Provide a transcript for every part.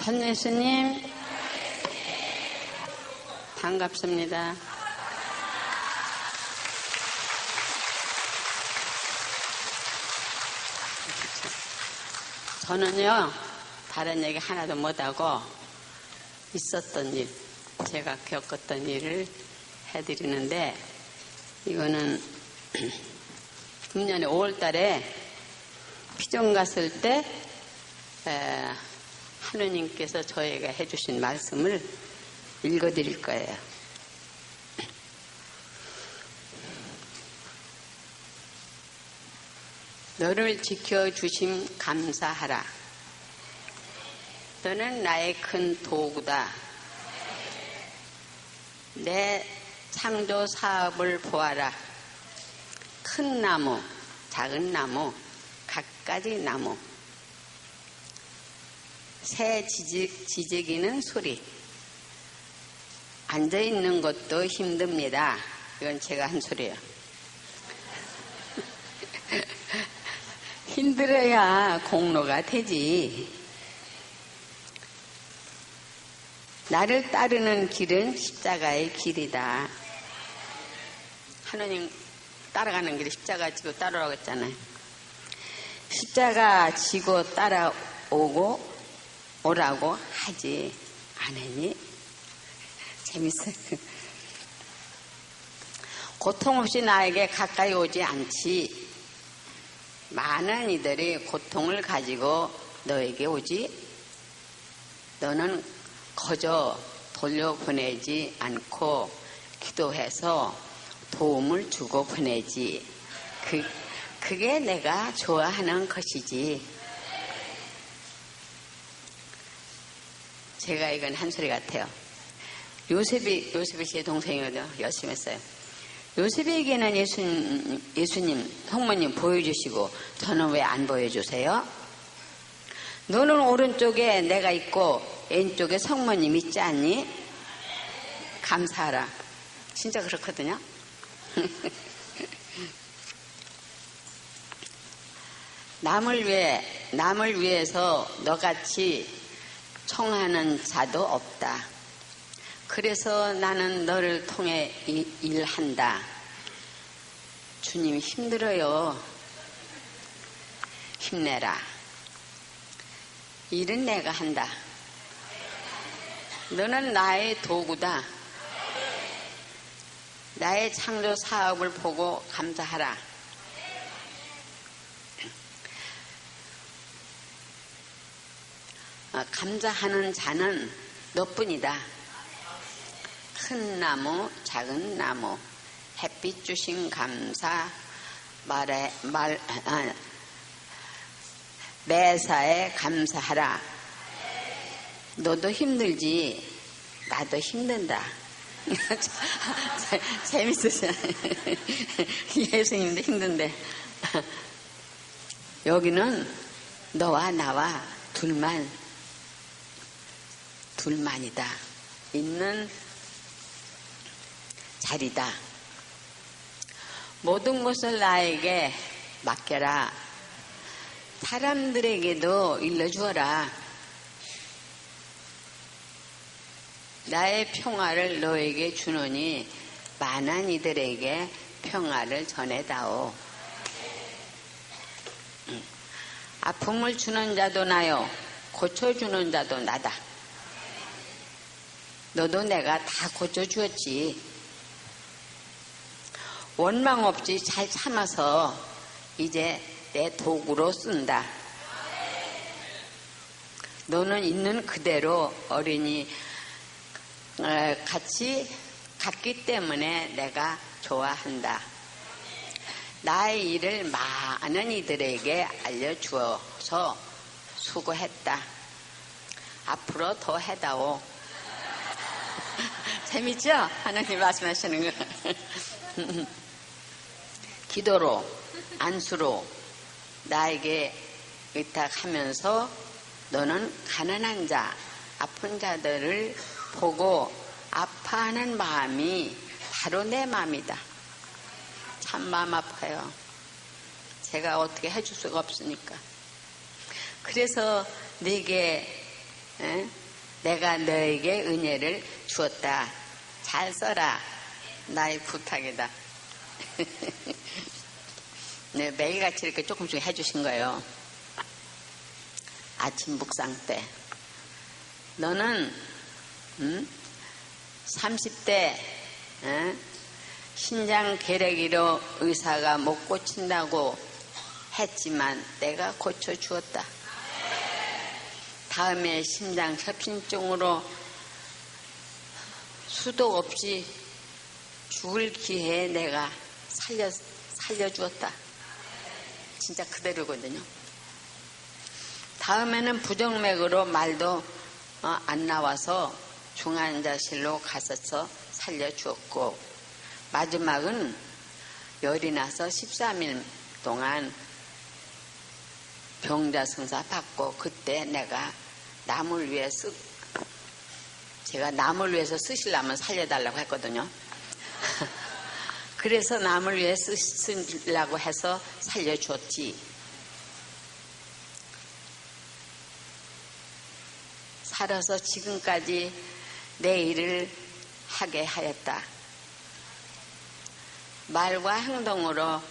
전 예수님 반갑습니다. 저는요 다른 얘기 하나도 못하고 있었던 일, 제가 겪었던 일을 해드리는데, 이거는 금년에 5월달에 피정 갔을 때 하느님께서 저에게 해주신 말씀을 읽어드릴 거예요. 너를 지켜주심 감사하라. 너는 나의 큰 도구다. 내 창조 사업을 보아라. 큰 나무, 작은 나무, 갖가지 나무. 새 지저귀는 소리. 앉아있는 것도 힘듭니다. 이건 제가 한 소리예요. 힘들어야 공로가 되지. 나를 따르는 길은 십자가의 길이다. 하느님 따라가는 길이 십자가 지고 따라오라고 했잖아요. 십자가 지고 따라오고 오라고 하지 않으니? 재밌어요. 고통 없이 나에게 가까이 오지 않지. 많은 이들이 고통을 가지고 너에게 오지. 너는 거저 돌려보내지 않고 기도해서 도움을 주고 보내지. 그게 내가 좋아하는 것이지. 제가 이건 한 소리 같아요. 요셉이 제 동생이거든요. 열심히 했어요. 요셉에게는 예수님, 성모님 보여주시고 저는 왜 안 보여주세요? 너는 오른쪽에 내가 있고 왼쪽에 성모님 있지 않니? 감사하라. 진짜 그렇거든요. 남을 위해서 너같이 청하는 자도 없다. 그래서 나는 너를 통해 일한다. 주님 힘들어요. 힘내라. 일은 내가 한다. 너는 나의 도구다. 나의 창조 사업을 보고 감사하라. 감사하는 자는 너뿐이다. 큰 나무, 작은 나무, 햇빛 주신 감사, 매사에 감사하라. 너도 힘들지, 나도 힘든다. 재밌으시네. 예수님도 힘든데. 여기는 너와 나와 둘만이다. 있는 자리다. 모든 것을 나에게 맡겨라. 사람들에게도 일러주어라. 나의 평화를 너에게 주노니 많은 이들에게 평화를 전해다오. 아픔을 주는 자도 나요, 고쳐주는 자도 나다. 너도 내가 다 고쳐주었지. 원망 없이 잘 참아서 이제 내 도구로 쓴다. 너는 있는 그대로 어린이 같이 갔기 때문에 내가 좋아한다. 나의 일을 많은 이들에게 알려주어서 수고했다. 앞으로 더 해다오. 재밌죠? 하나님 말씀하시는 거. 기도로, 안수로 나에게 의탁하면서 너는 가난한 자, 아픈 자들을 보고 아파하는 마음이 바로 내 마음이다. 참 마음 아파요. 제가 어떻게 해줄 수가 없으니까. 그래서 네게 에? 내가 너에게 은혜를 주었다. 잘 써라. 나의 부탁이다. 네, 매일같이 이렇게 조금씩 해주신 거예요. 아침 묵상 때. 너는 30대 신장 계량기로 의사가 못 고친다고 했지만 내가 고쳐주었다. 다음에 심장 협심증으로 수도 없이 죽을 기회에 내가 살려주었다. 진짜 그대로거든요. 다음에는 부정맥으로 말도 안 나와서 중환자실로 갔어서 살려주었고, 마지막은 열이 나서 13일 동안 병자승사 받고, 그때 내가 남을 위해 제가 남을 위해서 쓰시려면 살려달라고 했거든요. 그래서 남을 위해 쓰려고 해서 살려줬지. 살아서 지금까지 내 일을 하게 하였다. 말과 행동으로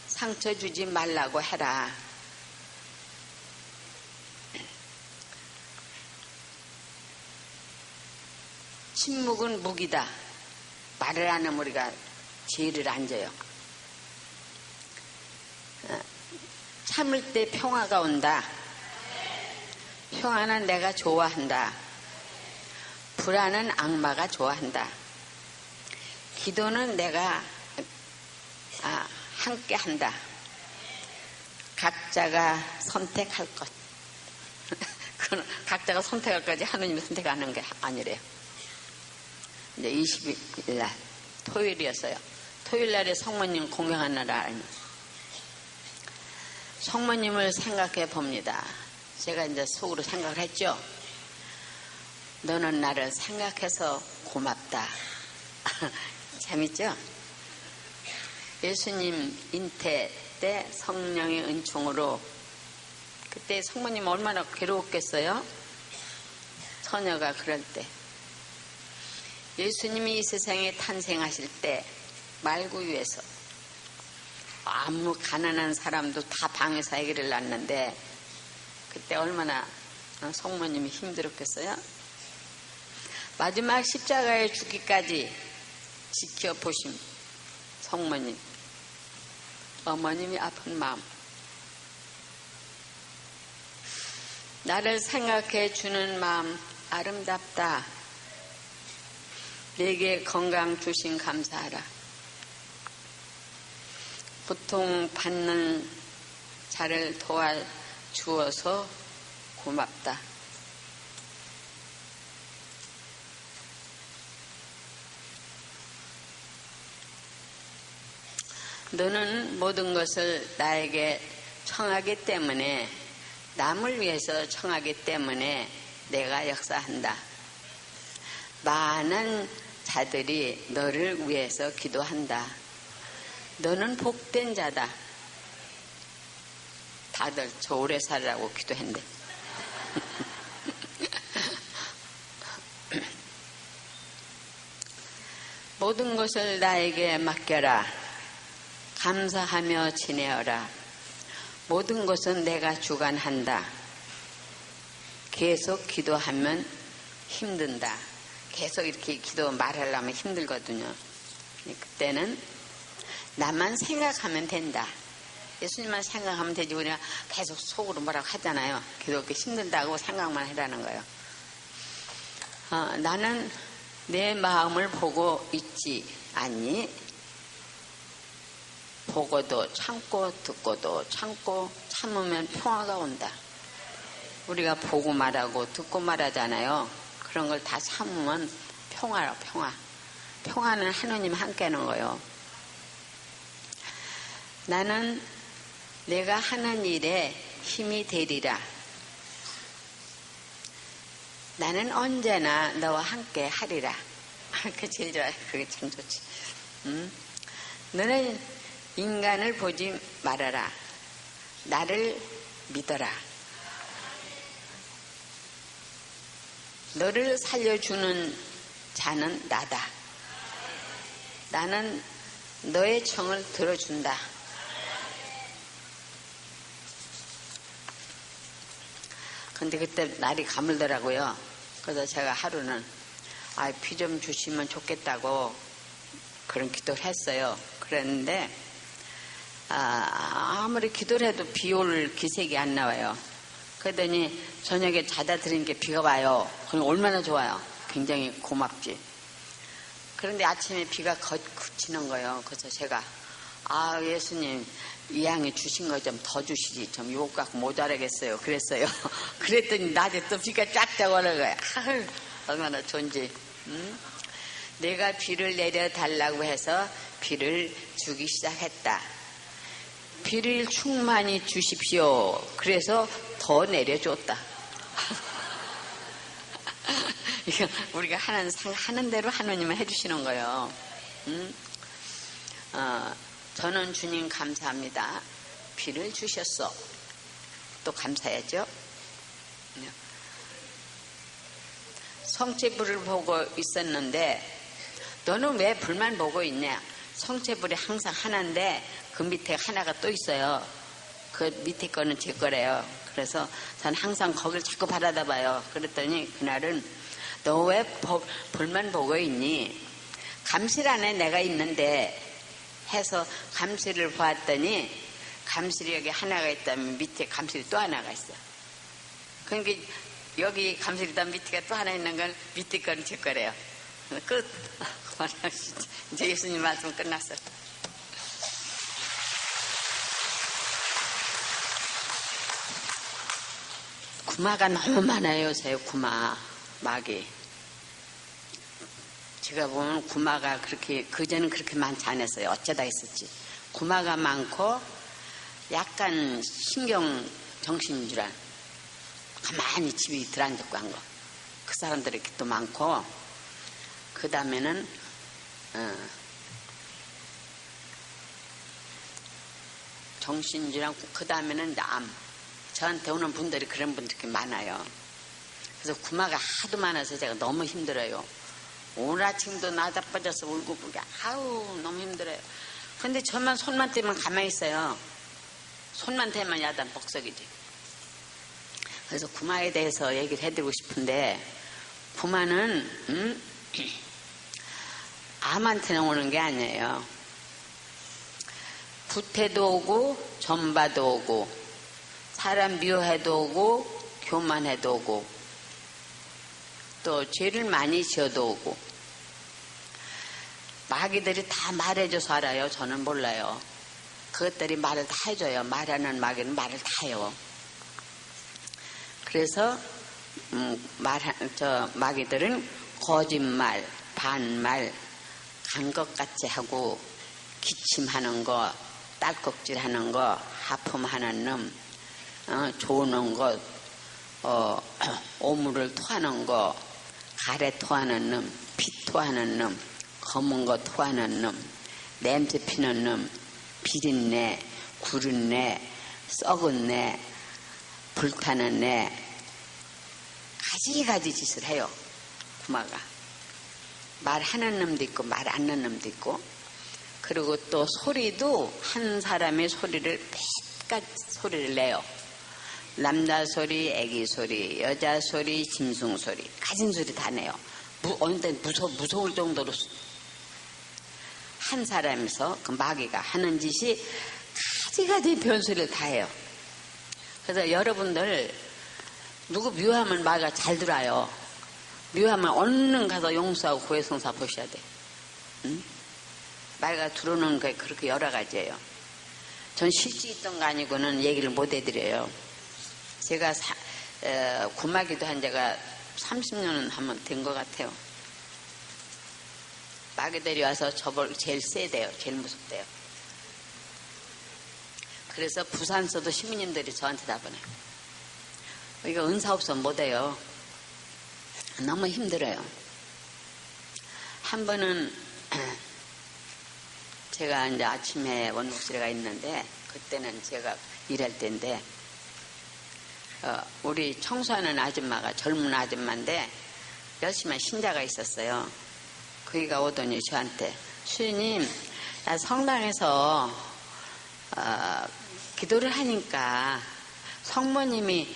상처 주지 말라고 해라. 침묵은 무기다. 말을 안 하면 우리가 죄를 안 져요. 참을 때 평화가 온다. 평화는 내가 좋아한다. 불안은 악마가 좋아한다. 기도는 내가 함께 한다. 각자가 선택할 것. 그건 각자가 선택할 거지 하느님이 선택하는 게 아니래요. 이제 20일 날 토요일이었어요. 토요일 날에 성모님 공경하는 날. 성모님을 생각해 봅니다. 제가 이제 속으로 생각을 했죠. 너는 나를 생각해서 고맙다. 재밌죠? 예수님 잉태 때 성령의 은총으로, 그때 성모님 얼마나 괴로웠겠어요? 처녀가 그럴 때. 예수님이 이 세상에 탄생하실 때 말구유에서 아무 가난한 사람도 다 방에서 아기를 낳는데 그때 얼마나 성모님이 힘들었겠어요? 마지막 십자가에 죽기까지 지켜보신 성모님, 어머님이 아픈 마음, 나를 생각해 주는 마음 아름답다. 내게 건강 주신 감사하라. 고통 받는 자를 도와주어서 고맙다. 너는 모든 것을 나에게 청하기 때문에, 남을 위해서 청하기 때문에 내가 역사한다. 많은 자들이 너를 위해서 기도한다. 너는 복된 자다. 다들 저 오래 살라고 기도했는데. 모든 것을 나에게 맡겨라. 감사하며 지내어라. 모든 것은 내가 주관한다. 계속 기도하면 힘든다. 계속 이렇게 기도 말하려면 힘들거든요. 그때는 나만 생각하면 된다. 예수님만 생각하면 되지, 우리가 계속 속으로 뭐라고 하잖아요. 계속 그렇게 힘들다고 생각만 해라는 거예요. 나는 내 마음을 보고 있지 않니? 보고도 참고 듣고도 참고 참으면 평화가 온다. 우리가 보고 말하고 듣고 말하잖아요. 그런 걸 다 참으면 평화라, 평화. 평화는 하느님 함께하는 거예요. 나는 내가 하는 일에 힘이 되리라. 나는 언제나 너와 함께 하리라. 그게 제일 좋아요. 그게 참 좋지. 너는 인간을 보지 말아라. 나를 믿어라. 너를 살려주는 자는 나다. 나는 너의 청을 들어준다. 근데 그때 날이 가물더라고요. 그래서 제가 하루는 비 좀 주시면 좋겠다고 그런 기도를 했어요. 그랬는데 아무리 기도를 해도 비 올 기색이 안 나와요. 그러더니 저녁에 자다 들으니까 비가 와요. 그럼 얼마나 좋아요. 굉장히 고맙지. 그런데 아침에 비가 그치는 거예요. 그래서 제가 예수님 이 양이 주신 거 좀 더 주시지. 좀 욕 갖고 모자라겠어요. 그랬어요. 그랬더니 낮에 또 비가 쫙쫙 오는 거야. 얼마나 좋은지. 내가 비를 내려달라고 해서 비를 주기 시작했다. 비를 충만히 주십시오. 그래서 더 내려줬다. 이거 우리가 하는 대로 하느님은 해주시는 거예요. 저는 주님 감사합니다. 비를 주셨어. 또 감사해야죠. 성체불을 보고 있었는데 너는 왜 불만 보고 있냐? 성체불이 항상 하나인데 그 밑에 하나가 또 있어요. 그 밑에 거는 제 거래요. 그래서 저는 항상 거길 자꾸 바라다 봐요. 그랬더니 그날은 너 왜 불만 보고 있니? 감실 안에 내가 있는데 해서 감실을 보았더니 감실이 여기 하나가 있다면 밑에 감실이 또 하나가 있어. 그러니까 여기 감실이 있다면 밑에가 또 하나 있는 건 밑에 거는 제 거래요. 끝. 이제 예수님 말씀 끝났어요. 구마가 너무 많아요. 요새 막이. 제가 보면 구마가 그렇게 그전은 그렇게 많지 않았어요. 어쩌다 있었지. 구마가 많고 약간 정신질환 가만히 집에 들어앉았고 한 거. 그 사람들이 또 많고 그 다음에는 정신질환 그 다음에는 암. 저한테 오는 분들이 그런 분들이 많아요. 그래서 구마가 하도 많아서 제가 너무 힘들어요. 오늘 아침도 나자빠져서 울고 그게 너무 힘들어요. 근데 저만 손만 떼면 가만히 있어요. 손만 대면 야단 복석이지. 그래서 구마에 대해서 얘기를 해드리고 싶은데 구마는 암한테는 오는 게 아니에요. 부태도 오고 전바도 오고 사람 미워해도 오고 교만해도 오고 또 죄를 많이 지어도 오고 마귀들이 다 말해줘서 알아요. 저는 몰라요. 그것들이 말을 다 해줘요. 말하는 마귀는 말을 다 해요. 그래서 마귀들은 거짓말, 반말, 간 것 같이 하고 기침하는 거, 딸꾹질하는 거, 하품하는 놈, 조는 것, 오물을 토하는 거, 가래 토하는 놈, 피 토하는 놈, 검은 거 토하는 놈, 냄새 피는 놈, 비린내, 구른내, 썩은 내, 불타는 내, 가지가지 짓을 해요. 구마가. 말하는 놈도 있고 말 안 하는 놈도 있고 그리고 또 소리도 한 사람의 소리를 몇가지 소리를 내요. 남자 소리, 애기 소리, 여자 소리, 짐승 소리, 가진 소리 다 내요. 어느 때 무서울 정도로 한 사람에서 그 마귀가 하는 짓이 가지가지 변소리를 다 해요. 그래서 여러분들 누구 미워하면 마귀가 잘 들어요. 미워하면 얼른 가서 용서하고 고해성사 보셔야 돼. 응? 마귀가 들어오는 게 그렇게 여러 가지예요. 전 실제 있던 거 아니고는 얘기를 못 해드려요. 제가 구마기도 한 지가 30년은 한번 된 것 같아요. 마귀들이 와서 저걸 제일 세대요. 제일 무섭대요. 그래서 부산서도 시민님들이 저한테 다 보내요. 이거 은사 없으면 못해요. 너무 힘들어요. 한 번은 제가 이제 아침에 원목실에가 있는데 그때는 제가 일할 때인데 우리 청소하는 아줌마가 젊은 아줌마인데 열심한 신자가 있었어요. 그이가 오더니 저한테 수녀님, 나 성당에서 기도를 하니까 성모님이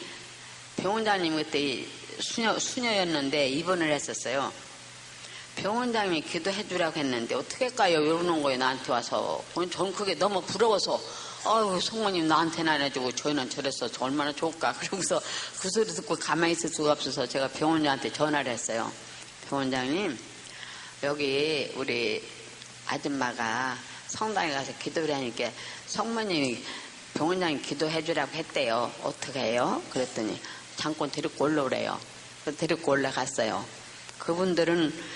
병원장님 그때 수녀였는데 입원을 했었어요. 병원장님이 기도해 주라고 했는데 어떻게 할까요? 이러는 거예요. 나한테 와서. 전 그게 너무 부러워서 아유 성모님 나한테는 안 해주고 저희는 저랬어. 저 얼마나 좋을까. 그러고서 그 소리 듣고 가만히 있을 수가 없어서 제가 병원장한테 전화를 했어요. 병원장님, 여기 우리 아줌마가 성당에 가서 기도를 하니까 성모님이 병원장님 기도해 주라고 했대요. 어떻게 해요? 그랬더니 잠깐 데리고 올라오래요. 그래서 데리고 올라갔어요. 그분들은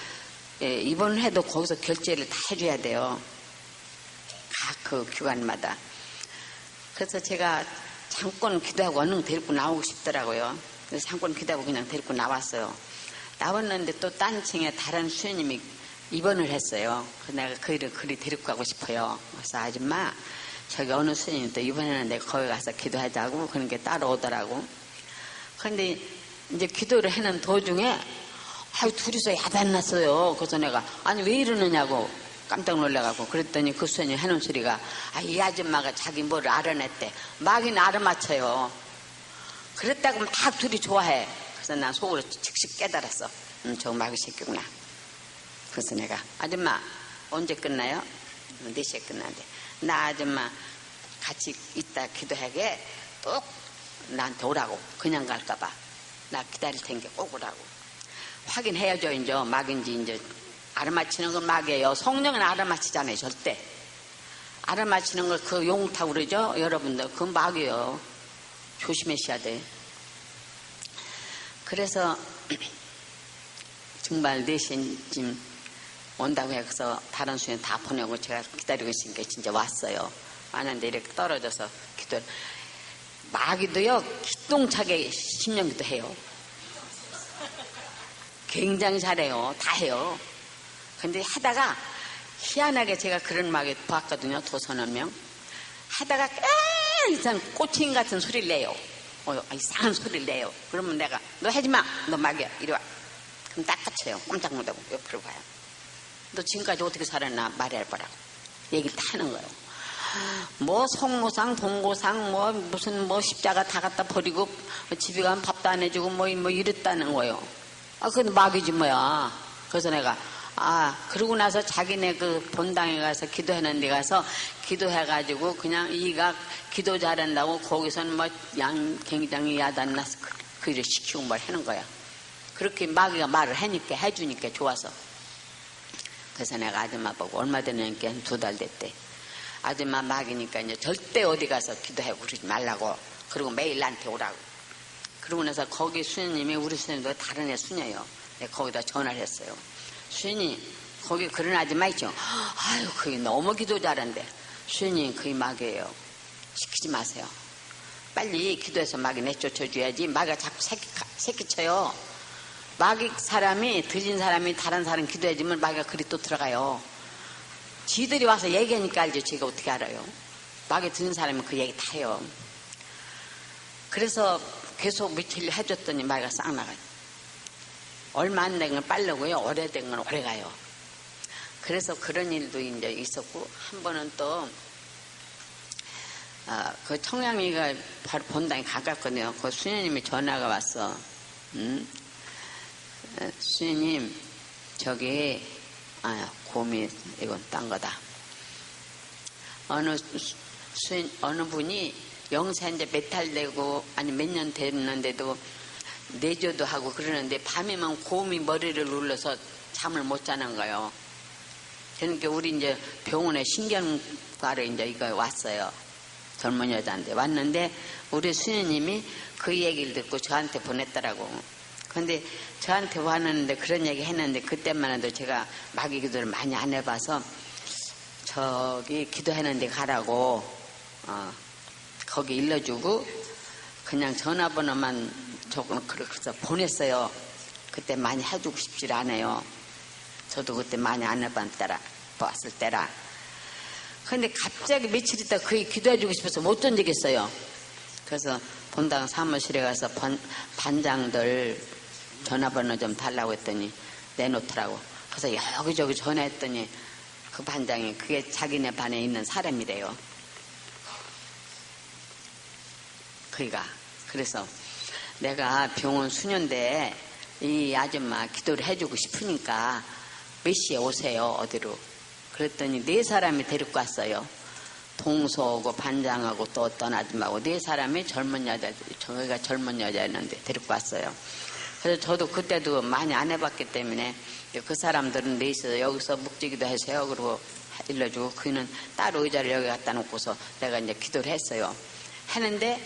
입원을 해도 거기서 결제를 다 해줘야 돼요. 각 그 기관마다. 그래서 제가 잠깐 기도하고 얼른 데리고 나오고 싶더라고요. 그래서 잠깐 기도하고 그냥 데리고 나왔어요. 나왔는데 또 딴 층에 다른 수녀님이 입원을 했어요. 그래서 내가 그리 데리고 가고 싶어요. 그래서 아줌마, 저기 어느 수녀님 또 입원했는데 거기 가서 기도하자고 그런 게 따라오더라고. 그런데 이제 기도를 하는 도중에 둘이서 야단났어요. 그래서 내가 아니 왜 이러느냐고 깜짝 놀라가고 그랬더니 그 수녀님 하는 소리가 이 아줌마가 자기 뭐를 알아냈대. 막이는 알아맞혀요. 그랬다고 막 둘이 좋아해. 그래서 난 속으로 즉시 깨달았어. 저 마귀 새끼구나. 그래서 내가 아줌마 언제 끝나요? 4시에 끝나는데 나 아줌마 같이 있다 기도하게 꼭 나한테 오라고. 그냥 갈까봐 나 기다릴 테니까 꼭 오라고. 확인해야죠. 이제 막인지 이제 알아맞히는 건 막이에요. 성령은 알아맞히잖아요. 절대 알아맞히는 걸 그 용타고 그러죠. 여러분들 그건 막이에요. 조심하셔야 돼. 그래서 정말 4시쯤 온다고 해서 다른 수녀 다 보내고 제가 기다리고 있으니까 진짜 왔어요. 왔는데 이렇게 떨어져서 기도. 마귀도요 기똥차게 신명기도 해요. 굉장히 잘해요. 다 해요. 근데 하다가 희한하게 제가 그런 마귀 봤거든요. 도서너 명. 하다가 이상 꼬챙이 같은 소리를 내요. 이상한 소리를 내요. 그러면 내가 너 하지마. 너 마귀야. 이리 와. 그럼 딱 갇혀요. 깜짝 놀라고 옆으로 가요. 너 지금까지 어떻게 살았나 말해보라고 얘기를 다 하는 거예요. 뭐 성모상 동고상 뭐 무슨 뭐 십자가 다 갖다 버리고 집에 가면 밥도 안 해주고 뭐 이랬다는 거예요. 그건 마귀지 뭐야. 그래서 내가 그러고 나서 자기네 그 본당에 가서 기도하는 데 가서 기도해가지고 그냥 이가 기도 잘한다고 거기서는 뭐 굉장히 야단나서 그 일을 시키고 뭘 하는 거야. 그렇게 마귀가 말을 해주니까 좋아서. 그래서 내가 아줌마 보고 얼마 되니까 2달 됐대. 아줌마 마귀니까 이제 절대 어디 가서 기도하고 그러지 말라고. 그리고 매일 나한테 오라고. 그러고 나서 거기 수녀님이 우리 수녀님도 다른 애 수녀예요. 내가 거기다 전화를 했어요. 수녀님 거기 그런 아줌마 있죠. 아유 그게 너무 기도 잘한대. 수녀님 그게 마귀예요. 시키지 마세요. 빨리 기도해서 마귀 내쫓아줘야지. 마귀가 자꾸 새끼쳐요. 마귀 사람이 들린 사람이 다른 사람 기도해주면 마귀가 그리 또 들어가요. 지들이 와서 얘기하니까 알죠. 제가 어떻게 알아요. 마귀 들린 사람이 그 얘기 다 해요. 그래서 계속 며칠 해줬더니 마귀가 싹 나가요. 얼마 안 된 건 빠르고요. 오래된 건 오래 가요. 그래서 그런 일도 이제 있었고 한 번은 또 그 청량리가 바로 본당에 가깝거든요. 그 수녀님이 전화가 왔어. 수녀님 저기 곰이 이건 딴 거다. 어느 분이 영세 이제 메탈되고 아니 몇 년 됐는데도 내조도 하고 그러는데 밤에만 곰이 머리를 눌러서 잠을 못 자는 거예요. 그러니까 우리 이제 병원에 신경과로 이제 이거 왔어요. 젊은 여자인데 왔는데 우리 수녀님이 그 얘기를 듣고 저한테 보냈더라고. 근데 저한테 왔는데 그런 얘기 했는데 그때만 해도 제가 마귀 기도를 많이 안 해봐서 저기 기도했는데 가라고 거기 일러주고 그냥 전화번호만 조금 그래서 보냈어요. 그때 많이 해주고 싶지 않아요. 저도 그때 많이 안 해봤을 때라. 근데 갑자기 며칠 있다 그게 기도해주고 싶어서 못 던지겠어요. 그래서 본당 사무실에 가서 반장들 전화번호 좀 달라고 했더니 내놓더라고. 그래서 여기저기 전화했더니 그 반장이 그게 자기네 반에 있는 사람이래요. 그래서 내가 병원 수년대에 이 아줌마 기도를 해주고 싶으니까 몇 시에 오세요 어디로. 그랬더니 4사람이 데리고 왔어요. 동서하고 반장하고 또 어떤 아줌마하고 4사람이 젊은 여자, 저희가 젊은 여자였는데 데리고 왔어요. 그래서 저도 그때도 많이 안 해봤기 때문에 그 사람들은 넷이서 여기서 묵지기도 하세요. 그리고 일러주고 그는 따로 의자를 여기 갖다 놓고서 내가 이제 기도를 했어요. 했는데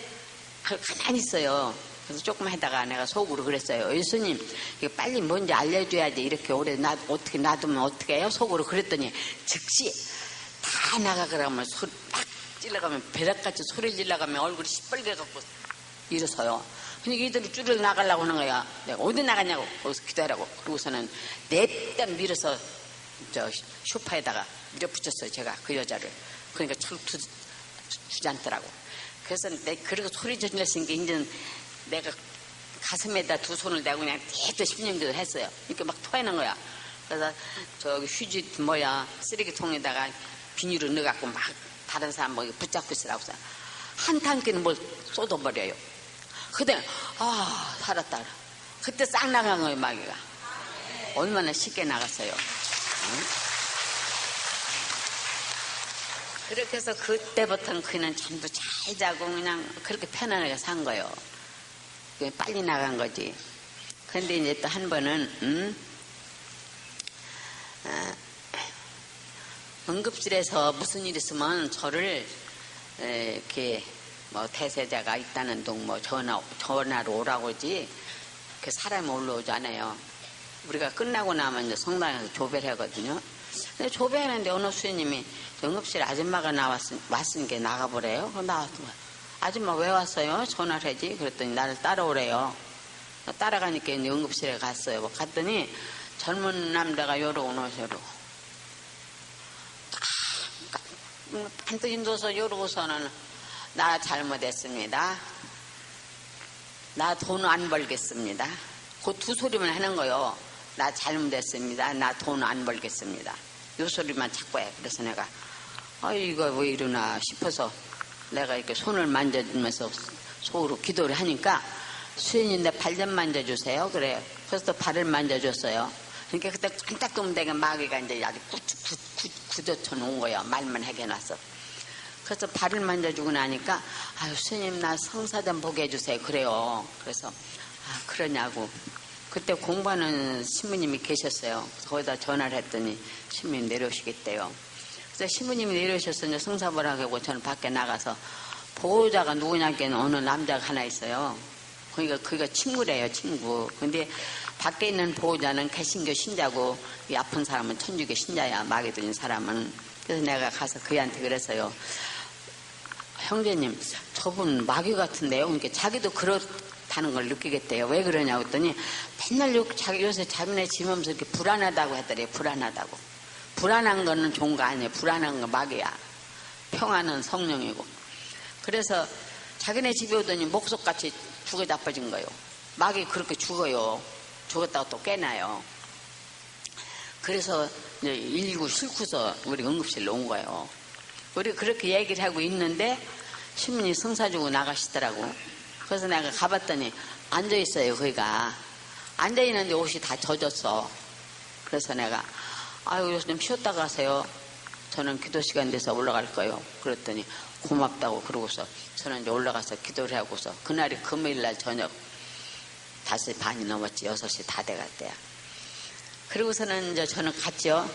그걸 가만히 있어요. 그래서 조금 하다가 내가 속으로 그랬어요. 예수님 이거 빨리 뭔지 알려줘야지 이렇게 오래 어떻게 놔두면 어떻게 해요? 속으로 그랬더니 즉시 다 나가 그러면 소리 막 찔러가면 벼락같이 소리 질러가면 얼굴이 시뻘게 갖고 일어서요. 그러니까 이들이 줄을 나가려고 하는 거야. 내가 어디 나가냐고 거기서 기다리라고. 그러고서는 냅다 밀어서 저 소파에다가 밀어붙였어요. 제가 그 여자를. 그러니까 철두 주저앉더라고. 그래서 내가 그리고 소리 질렀으니까 이제는 내가 가슴에다 2손을 대고 그냥 대도 10년도 했어요. 이렇게 막 토하는 거야. 그래서 저기 휴지 쓰레기통에다가 비닐을 넣어갖고 막 다른 사람 뭐 붙잡고 있으라고 해서 한 탕끼는 뭘 쏟아버려요. 그때 살았다. 그때 싹 나간 거예요. 마귀가. 얼마나 쉽게 나갔어요. 응? 그렇게 해서 그때부터는 그냥 전부 잘 자고 그냥 그렇게 편안하게 산 거예요. 빨리 나간 거지. 그런데 이제 또 한 번은 응급실에서 무슨 일 있으면 저를 이렇게 뭐 대세자가 있다는 둥 뭐 전화로 오라고 하지 그 사람이 올라오잖아요. 우리가 끝나고 나면 이제 성당에서 조배를 하거든요. 근데 조배하는데 어느 수녀님이 응급실 아줌마가 왔으니까 나가보래요. 그럼 나왔더니 아줌마 왜 왔어요? 전화를 하지. 그랬더니 나를 따라오래요. 따라가니까 이제 응급실에 갔어요. 갔더니 젊은 남자가 요러고 오셔로 반드시 인도서 요러고서는 나 잘못했습니다. 나 돈 안 벌겠습니다. 그 2소리만 하는 거요. 나 잘못했습니다. 나 돈 안 벌겠습니다. 요 소리만 자꾸 해. 그래서 내가 이거 왜 이러나 싶어서 내가 이렇게 손을 만져주면서 속으로 기도를 하니까 수연이 내 발 좀 만져주세요. 그래요. 그래서 또 발을 만져줬어요. 그러니까 그때 깜짝깜짝하게 마귀가 이제 아주 굳어쳐 놓은 거예요. 말만 하게 해놨어. 그래서 발을 만져주고 나니까 스님 나 성사 좀 보게 해주세요. 그래요. 그래서 그러냐고. 그때 공부하는 신부님이 계셨어요. 거기다 전화를 했더니 신부님이 내려오시겠대요. 그래서 신부님이 내려오셔서 이제 성사 보라고 하고 저는 밖에 나가서 보호자가 누구냐기에는 어느 남자가 하나 있어요. 그러니까 그가 친구래요. 친구. 근데 밖에 있는 보호자는 개신교 신자고 이 아픈 사람은 천주교 신자야. 마귀 들린 사람은. 그래서 내가 가서 그한테 그랬어요. 형제님 저분 마귀 같은데요. 그러니까 자기도 그렇다는 걸 느끼겠대요. 왜 그러냐고 했더니 맨날 요새 자기네 지면서 이렇게 불안하다고 했더래요. 불안하다고. 불안한 거는 좋은 거 아니에요. 불안한 거 마귀야. 평안은 성령이고. 그래서 자기네 집에 오더니 목석같이 죽어 자빠진 거예요. 마귀 그렇게 죽어요. 죽었다가 또 깨나요. 그래서 이제 119 싣고서 우리 응급실로 온 거예요. 우리 그렇게 얘기를 하고 있는데 신문이 성사 주고 나가시더라고. 그래서 내가 가봤더니 앉아있어요. 거기가 앉아있는데 옷이 다 젖었어. 그래서 내가 좀 쉬었다 가세요. 저는 기도 시간 돼서 올라갈 거예요. 그랬더니 고맙다고 그러고서 저는 이제 올라가서 기도를 하고서 그날이 금요일날 저녁 5시 반이 넘었지. 6시 다 돼갔대요. 그러고서는 이제 저는 갔죠.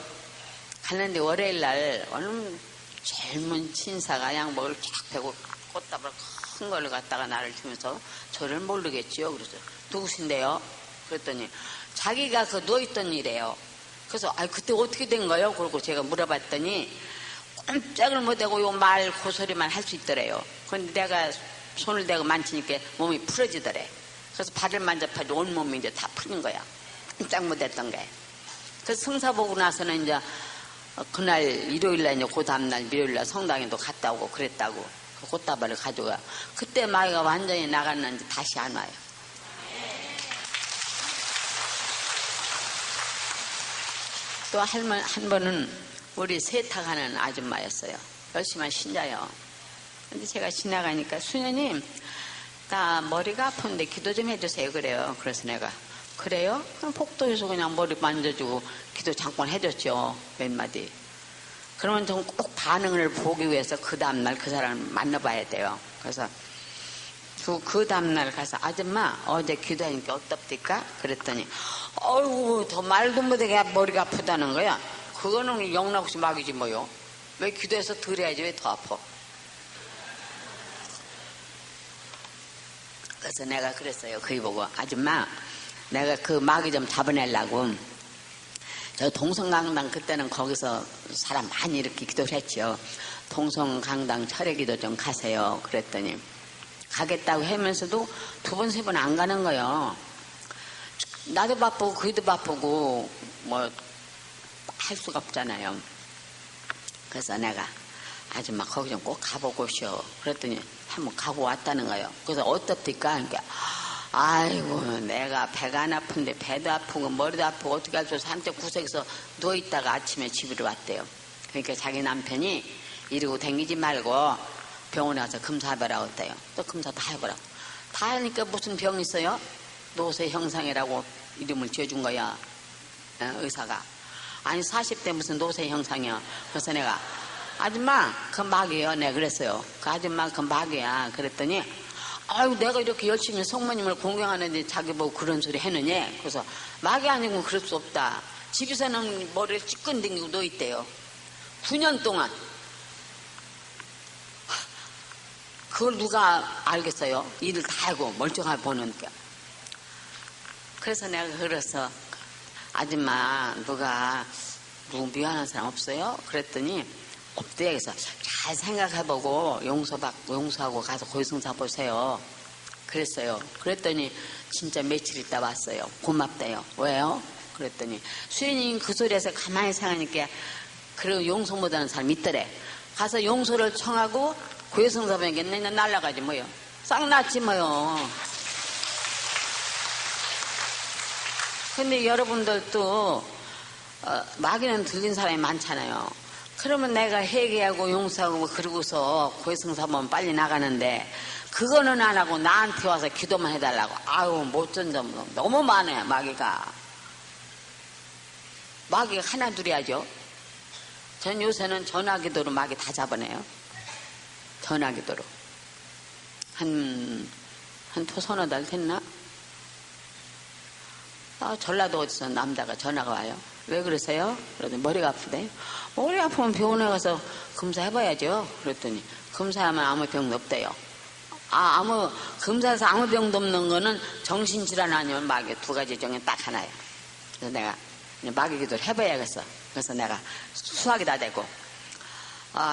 갔는데 월요일날 어느 젊은 신사가 양복을 쫙 빼고 꽃다발 큰 걸 갖다가 나를 주면서 저를 모르겠지요. 그래서 누구신데요? 그랬더니 자기가 그 누워있던 일이에요. 그래서 그때 어떻게 된 거예요? 그러고 제가 물어봤더니 꼼짝을 못하고 요 말 고소리만 할 수 있더래요. 그런데 내가 손을 대고 만지니까 몸이 풀어지더래. 그래서 발을 만져봐도 온 몸이 이제 다 풀린 거야. 꼼짝 못했던 게. 그래서 성사 보고 나서는 이제 그날 일요일날 이제 그 다음날 일요일날 성당에도 갔다 오고 그랬다고. 그 꽃다발을 가져가. 그때 마귀가 완전히 나갔는지 다시 안 와요. 또 한 번은 우리 세탁하는 아줌마였어요. 열심히 신자요. 근데 제가 지나가니까 수녀님 나 머리가 아픈데 기도 좀 해주세요 그래요. 그래서 내가 그래요? 그럼 복도에서 그냥 머리 만져주고 기도 잠깐 해줬죠. 몇 마디. 그러면 좀 꼭 반응을 보기 위해서 그 다음날 그 사람을 만나봐야 돼요. 그래서 그 다음날 가서 아줌마 어제 기도하니까 어떻습니까? 그랬더니 어이구 더 말도 못하게 머리가 아프다는 거야. 그거는 영락없이 막이지 뭐요. 왜 기도해서 덜 해야지 왜 더 아파. 그래서 내가 그랬어요. 그이 보고 아줌마 내가 그 마귀 좀 잡아내려고 저 동성강당 그때는 거기서 사람 많이 이렇게 기도를 했죠. 동성강당 철회기도 좀 가세요. 그랬더니 가겠다고 하면서도 두 번 세 번 안 가는 거예요. 나도 바쁘고 그이도 바쁘고 뭐 할 수가 없잖아요. 그래서 내가 아줌마 거기 좀 꼭 가보고 오시오. 그랬더니 한번 가고 왔다는 거예요. 그래서 어떻습니까? 그러니까 아이고 내가 배가 안 아픈데 배도 아프고 머리도 아프고 어떻게 할 수 없어 한때 구석에서 누워있다가 아침에 집으로 왔대요. 그러니까 자기 남편이 이러고 다니지 말고 병원에 가서 검사해보라고 했대요. 또 검사 다 해보라고. 다 하니까 무슨 병 있어요? 노쇠 형상이라고 이름을 지어준 거야. 의사가. 아니 40대 무슨 노쇠 형상이야. 그래서 내가 아줌마 그 마귀예요. 내가 그랬어요. 그 아줌마 그 마귀야. 그랬더니 아유 내가 이렇게 열심히 성모님을 공경하는데 자기 보고 그런 소리 해느냐. 그래서 마귀 아니고 그럴 수 없다. 집에서는 머리를 찌끈댕기고 누워있대요. 9년 동안. 그걸 누가 알겠어요? 일을 다 하고 멀쩡하게 보니까. 그래서 내가 그래서 아줌마 누구 미안한 사람 없어요? 그랬더니 없대요. 그래서 잘 생각해보고 용서하고 가서 고위승사 보세요. 그랬어요. 그랬더니 진짜 며칠 있다 왔어요. 고맙대요. 왜요? 그랬더니 수연이 그 소리에서 가만히 생각하니까 그리고 용서 못하는 사람이 있더래. 가서 용서를 청하고 고위승사 보니까 날라가지 뭐요. 싹 났지 뭐요. 근데 여러분들도 마귀는 들린 사람이 많잖아요. 그러면 내가 회개하고 용서하고 뭐 그러고서 고해성사면 빨리 나가는데 그거는 안 하고 나한테 와서 기도만 해달라고. 아유 못 전점 너무 많아요. 마귀가 하나 둘이야죠. 전 요새는 전화기도로 마귀 다 잡아내요. 전화기도로 한 서너 달 됐나? 전라도 어디서 남자가 전화가 와요. 왜 그러세요? 그러더니 머리가 아프대. 머리 아프면 병원에 가서 검사해봐야죠. 그랬더니 검사하면 아무 병도 없대요. 검사해서 아무 병도 없는 거는 정신질환 아니면 마귀 두 가지 중에 딱 하나예요. 그래서 내가 마귀 기도를 해봐야겠어. 그래서 내가 수학이 다 되고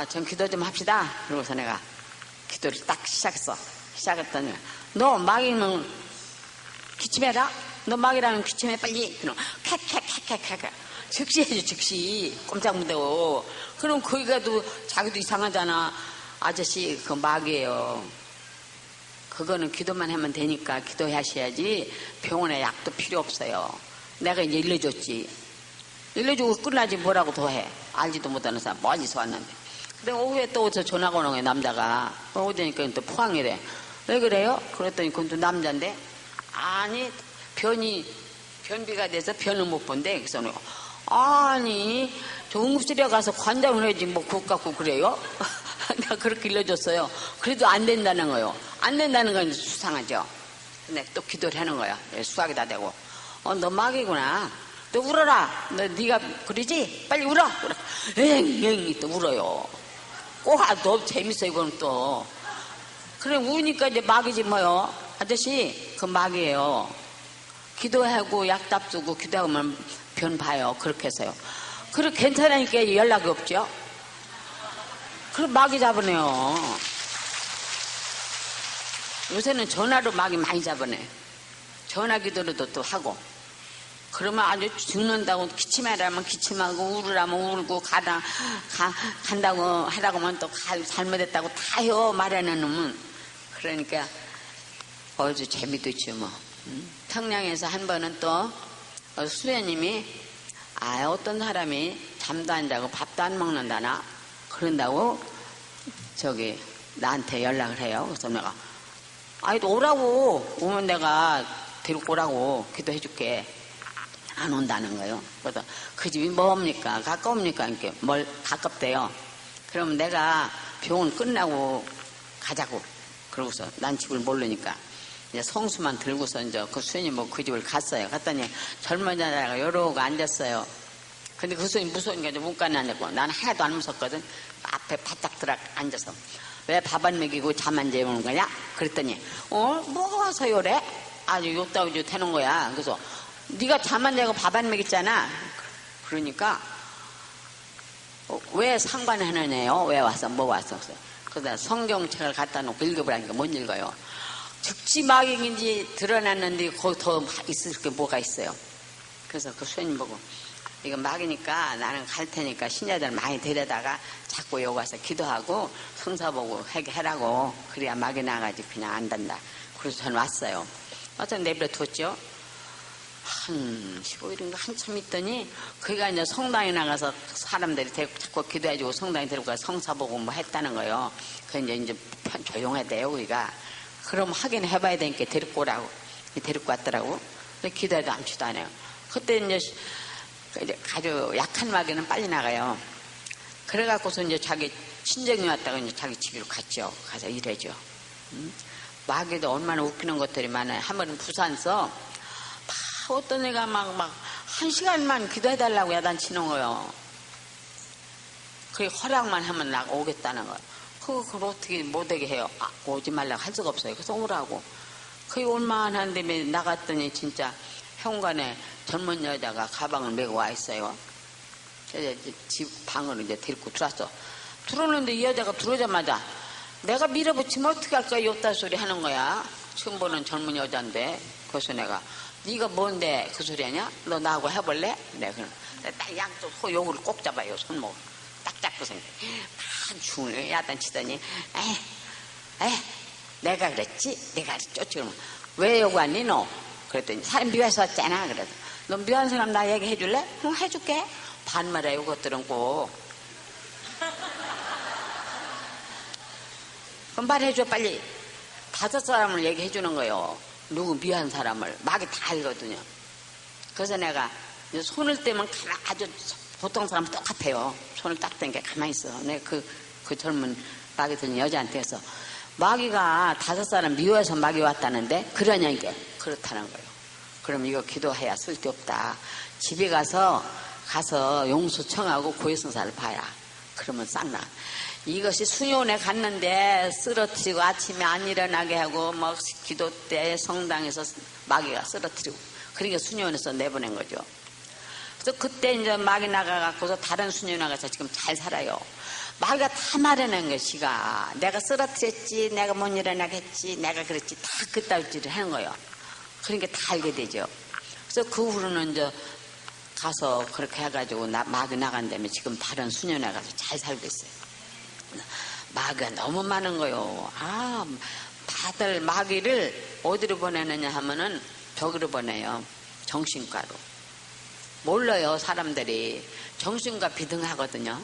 전 기도 좀 합시다. 그러고서 내가 기도를 딱 시작했더니 너 마귀는 기침해라. 너 마귀라면 기침해 빨리. 그럼 캣 즉시 해줘. 즉시 꼼짝 못하고. 그럼 거기 가도 자기도 이상하잖아. 아저씨 그거 마귀예요. 그거는 기도만 하면 되니까 기도하셔야지 병원에 약도 필요 없어요. 내가 이제 일러줬지. 일러주고 끝나지 뭐라고 더 해. 알지도 못하는 사람 멀리서 왔는데. 근데 오후에 또 어디서 전화가 오는 거야 남자가. 오니까 또 포항이래. 왜 그래요? 그랬더니 그건 또 남자인데 아니 변비가 돼서 변을 못 본대. 그래서 아니 저 응급실에 가서 관장을 해야지 뭐 그것 갖고 그래요? 내가 그렇게 일러줬어요. 그래도 안 된다는 거요. 안 된다는 건 수상하죠. 근데 또 기도를 하는 거야. 수학이 다 되고 너 마귀구나. 또 울어라. 네가 그러지? 빨리 울어. 엥 또 울어요. 너무 재밌어 이거는 또. 그래 우니까 이제 마귀지 뭐요. 아저씨 그 마귀예요. 기도하고 약답 주고 기도하면 변 봐요. 그렇게 해서요. 그래 괜찮으니까 연락이 없죠. 그럼 마귀 잡으네요. 요새는 전화로 마귀 많이 잡으네. 전화 기도로도 또 하고. 그러면 아주 죽는다고 기침하라면 기침하고 울으라면 울고 간다고 하라고 하면 또 잘못했다고 다 해요. 말하는 놈은. 그러니까 아주 재미도 있죠 뭐. 평양에서 한 번은 또 수녀님이 어떤 사람이 잠도 안 자고 밥도 안 먹는다나 그런다고 나한테 연락을 해요. 그래서 내가 또 오라고 오면 내가 데리고 오라고 기도해 줄게. 안 온다는 거예요. 그래서 그 집이 뭡니까? 가까웁니까? 이렇게 가깝대요. 그럼 내가 병원 끝나고 가자고. 그러고서 난 집을 모르니까 이제 성수만 들고서 이제 그 수녀님 그 집을 갔어요. 갔더니 젊은 여자가 여러 가 앉았어요. 근데 그 수녀님 무서우니까 이제 문간에 앉았고 나는 하나도 안 무섭거든. 앞에 바짝 들어 앉아서 왜 밥 안 먹이고 잠 안 재우는 거냐? 그랬더니 뭐가 와서 요래? 아주 욕다우지 되는 거야. 그래서 네가 잠 안 자고 밥 안 먹였잖아. 그러니까 왜 상관하느냐요? 왜 왔어? 뭐 왔어? 그래서 성경책을 갖다 놓고 읽어보라니까 못 읽어요. 즉지 마귀인지 드러났는데 거기 더 있을 게 뭐가 있어요. 그래서 그 수녀님 보고 이거 마귀니까 나는 갈 테니까 신자들 많이 데려다가 자꾸 여기 와서 기도하고 성사 보고 해라고. 그래야 마귀 나가지 그냥 안 된다. 그래서 저는 왔어요. 와서 내버려 뒀죠. 한 15일인가 한참 있더니 거기가 이제 성당에 나가서 사람들이 자꾸 기도해주고 성당에 데리고 가서 성사 보고 뭐 했다는 거예요. 그 이제 조용하대요 거기가. 그럼 하긴 해봐야 되니까 데리고 오라고. 데리고 왔더라고. 기도해도 아무지도 안 해요. 그때 이제 아주 약한 마귀는 빨리 나가요. 그래갖고서 이제 자기 친정이 왔다가 이제 자기 집으로 갔죠. 가서 일해죠. 마귀도 얼마나 웃기는 것들이 많아요. 한 번은 부산서 어떤 애가 막 1시간만 기도해달라고 야단치는 거예요. 그게 허락만 하면 나가 오겠다는 거예요. 그걸 어떻게 못하게 해요? 오지 말라고 할 수가 없어요. 그래서 오라고. 그게 올만한 데에 나갔더니 진짜 현관에 젊은 여자가 가방을 메고 와 있어요. 집 방으로 이제 데리고 들어왔어. 들어오는데 이 여자가 들어오자마자 내가 밀어붙이면 어떻게 할까? 욕다 소리 하는 거야. 처음 보는 젊은 여자인데. 그래서 내가 네가 뭔데 그 소리 하냐? 너 나하고 해볼래? 내가 딱 양쪽 욕을 꼭 잡아요. 손목 딱 잡고서 막 죽을 야단 치더니 에이 내가 그랬지? 내가 쫓지 그러면 왜 여기 왔니 너? 그랬더니 사람 미워서 왔잖아. 그래서 너 미워한 사람 나 얘기해 줄래? 응 해줄게. 반말해 이것들은 꼭. 그럼 말해줘 빨리. 5사람을 얘기해 주는 거예요. 누구 미워한 사람을. 막이 다 알거든요. 그래서 내가 손을 떼면 아주 보통 사람 똑같아요. 손을 딱 댄 게 가만히 있어. 내가 그 젊은 마귀 들린 여자한테 해서 마귀가 5사람 미워해서 마귀 왔다는데 그러냐 이게. 그렇다는 거예요. 그럼 이거 기도해야 쓸데없다. 집에 가서 용서 청하고 고해성사를 봐야. 그러면 싹 나. 이것이 수녀원에 갔는데 쓰러뜨리고 아침에 안 일어나게 하고 뭐 기도 때 성당에서 마귀가 쓰러뜨리고 그러니까 수녀원에서 내보낸 거죠. 그래서 그때 이제 마귀 나가갖고서 다른 수녀원 나가서 지금 잘 살아요. 마귀가 다 말해낸 거예요. 지가 내가 쓰러뜨렸지, 내가 못 일어나게 했지, 내가 그랬지, 다 그따위질을 하는 거예요. 그러니까 다 알게 되죠. 그래서 그 후로는 이제 가서 그렇게 해가지고 마귀 나간 다음에 지금 다른 수녀원에 가서 잘 살고 있어요. 마귀가 너무 많은 거요. 다들 마귀를 어디로 보내느냐 하면은 저기로 보내요. 정신과로. 몰라요 사람들이. 정신과 비등하거든요.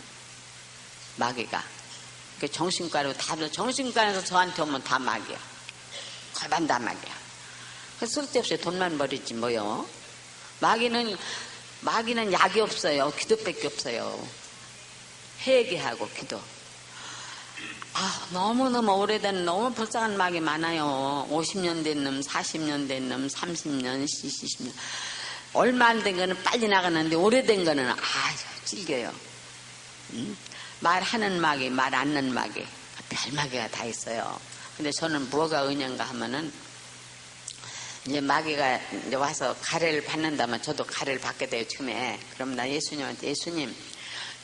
마귀가. 정신과로 다들 정신과에서 저한테 오면 다 마귀야. 골반 다 마귀야. 쓸데없이 돈만 버리지 뭐요. 마귀는 약이 없어요. 기도밖에 없어요. 회개하고 기도. 너무너무 오래된 너무 불쌍한 마귀 많아요. 50년 된 놈, 40년 된 놈, 30년, 40년. 얼마 안 된 거는 빨리 나가는데 오래된 거는 찔겨요. 말하는 마귀, 말 않는 마귀. 별 마귀가 다 있어요. 근데 저는 뭐가 은혜인가 하면은 이제 마귀가 이제 와서 가래를 받는다면 저도 가래를 받게 돼요. 처음에. 그럼 나 예수님한테 예수님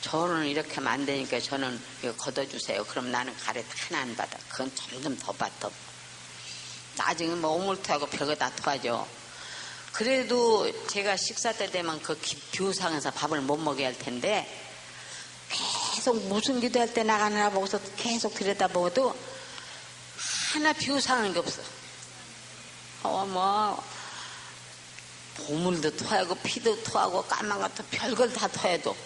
저는 이렇게 하면 안 되니까 저는 이거 걷어주세요. 그럼 나는 가래 하나 안 받아. 그건 점점 더 받아. 나중에 뭐 오물토하고 별거 다 토하죠. 그래도 제가 식사 때 되면 그 비우상에서 밥을 못 먹어야 할 텐데 계속 무슨 기도할 때 나가느라 보고서 계속 들여다보고도 하나 비우상한 게 없어. 보물도 토하고 피도 토하고 까만 것도 별걸 다 토해도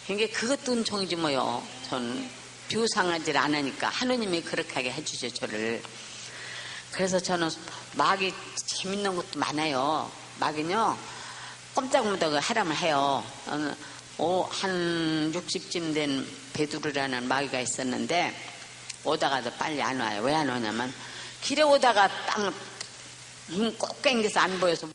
이게 그것도 은총이지 뭐요. 저는 비우상하지 않으니까 하느님이 그렇게 하게 해주죠 저를. 그래서 저는 막이 재밌는 것도 많아요. 막은요 꼼짝 못하고 해람을 해요. 한 60쯤 된 배두루라는 마귀가 있었는데 오다가도 빨리 안 와요. 왜 안 오냐면 길에 오다가 땅 꼭 땡겨서 안 보여서